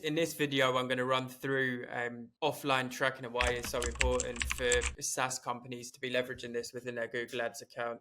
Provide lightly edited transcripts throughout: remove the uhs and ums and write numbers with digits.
In this video, I'm going to run through offline tracking and why it's so important for SaaS companies to be leveraging this within their Google Ads account.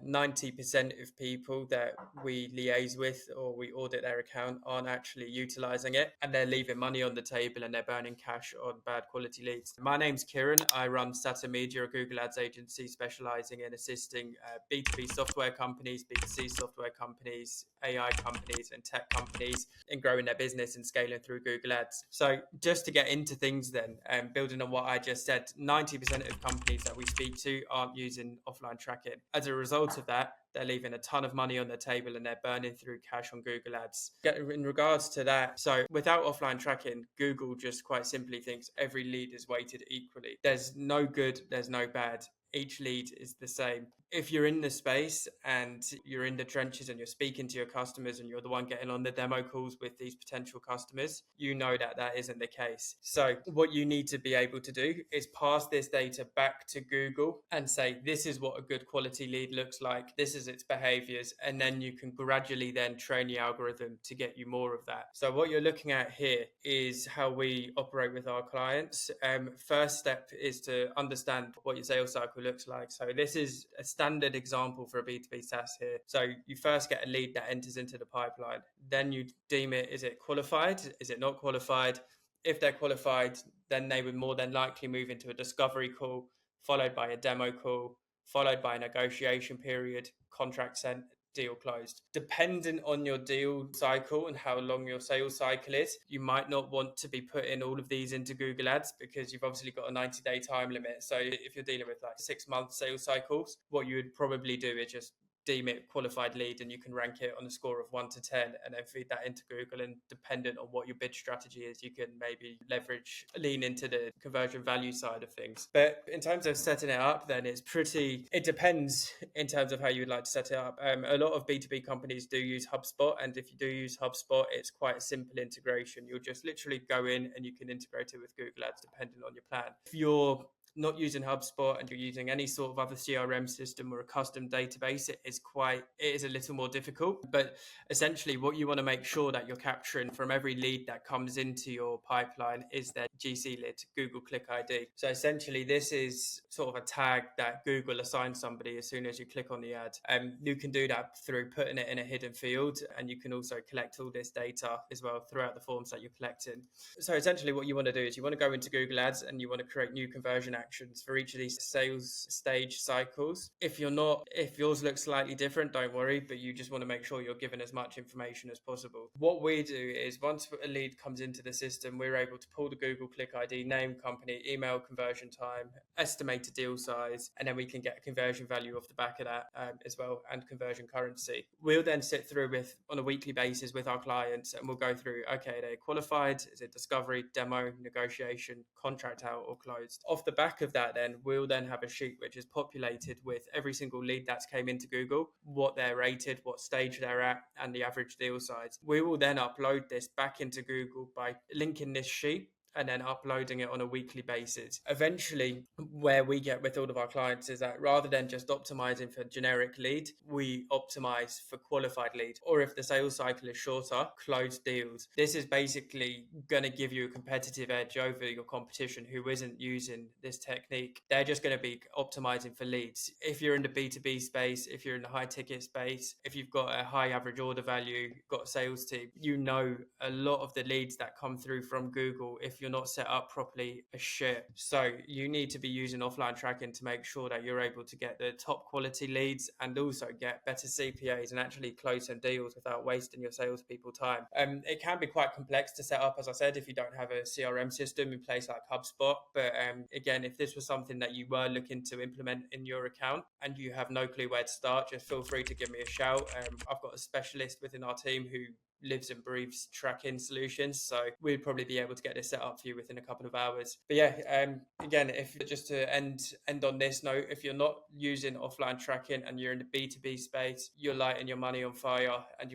90% of people that we liaise with or we audit their account aren't actually utilizing it, and they're leaving money on the table and they're burning cash on bad quality leads. My name's Ciaran. I run Sata Media, a Google Ads agency specializing in assisting B2B software companies, B2C software companies, AI companies, and tech companies in growing their business and scaling through Google Ads. So just to get into things then, building on what I just said, 90% of companies that we speak to aren't using offline tracking. As a result of that, they're leaving a ton of money on the table and they're burning through cash on Google Ads. In regards to that, so without offline tracking, Google just quite simply thinks every lead is weighted equally. There's no good, there's no bad. Each lead is the same. If you're in the space and you're in the trenches and you're speaking to your customers and you're the one getting on the demo calls with these potential customers, you know that that isn't the case. So what you need to be able to do is pass this data back to Google and say, this is what a good quality lead looks like. This is its behaviors. And then you can gradually then train the algorithm to get you more of that. So what you're looking at here is how we operate with our clients. First step is to understand what your sales cycle looks like. So this is a standard example for a B2B SaaS here. So you first get a lead that enters into the pipeline. Then you deem it, is it qualified? Is it not qualified? If they're qualified, then they would more than likely move into a discovery call, followed by a demo call, followed by a negotiation period, contract sent, deal closed. Dependent on your deal cycle and how long your sales cycle is, you might not want to be putting all of these into Google Ads because you've obviously got a 90-day time limit. So if you're dealing with like 6-month sales cycles, what you would probably do is just deem it qualified lead and you can rank it on a score of 1 to 10 and then feed that into Google, and dependent on what your bid strategy is, you can maybe lean into the conversion value side of things. But in terms of setting it up, then it depends in terms of how you would like to set it up. A lot of B2B companies do use HubSpot, and if you do use HubSpot, it's quite a simple integration. You'll just literally go in and you can integrate it with Google Ads depending on your plan. If you're not using HubSpot and you're using any sort of other CRM system or a custom database, it is a little more difficult. But essentially what you want to make sure that you're capturing from every lead that comes into your pipeline is their GC lid, Google Click ID. So essentially this is sort of a tag that Google assigns somebody as soon as you click on the ad. You can do that through putting it in a hidden field, and you can also collect all this data as well throughout the forms that you're collecting. So essentially what you want to do is you want to go into Google Ads and you want to create new conversion actions for each of these sales stage cycles. If yours looks slightly different, don't worry, but you just want to make sure you're given as much information as possible. What we do is once a lead comes into the system, we're able to pull the Google Click ID, name, company, email, conversion time, estimated deal size, and then we can get a conversion value off the back of that as well, and conversion currency. We'll then sit through on a weekly basis with our clients and we'll go through, okay, they're qualified, is it discovery, demo, negotiation, contract out or closed. Off the back of that, then we'll then have a sheet which is populated with every single lead that's came into Google, what they're rated, what stage they're at, and the average deal size. We will then upload this back into Google by linking this sheet and then uploading it on a weekly basis. Eventually, where we get with all of our clients is that rather than just optimizing for generic lead, we optimize for qualified lead, or if the sales cycle is shorter, closed deals. This is basically going to give you a competitive edge over your competition who isn't using this technique. They're just going to be optimizing for leads. If you're in the B2B space, if you're in the high ticket space, if you've got a high average order value, you've got a sales team, you know a lot of the leads that come through from Google, if you're not set up properly, a shit. So you need to be using offline tracking to make sure that you're able to get the top quality leads and also get better CPAs and actually close some deals without wasting your salespeople time. It can be quite complex to set up, as I said, if you don't have a CRM system in place like HubSpot. But again, if this was something that you were looking to implement in your account and you have no clue where to start, just feel free to give me a shout. I've got a specialist within our team who lives and breathes tracking solutions, so we'd probably be able to get this set up for you within a couple of hours. But yeah, again, if just to end on this note, if you're not using offline tracking and you're in the B2B space, you're lighting your money on fire and you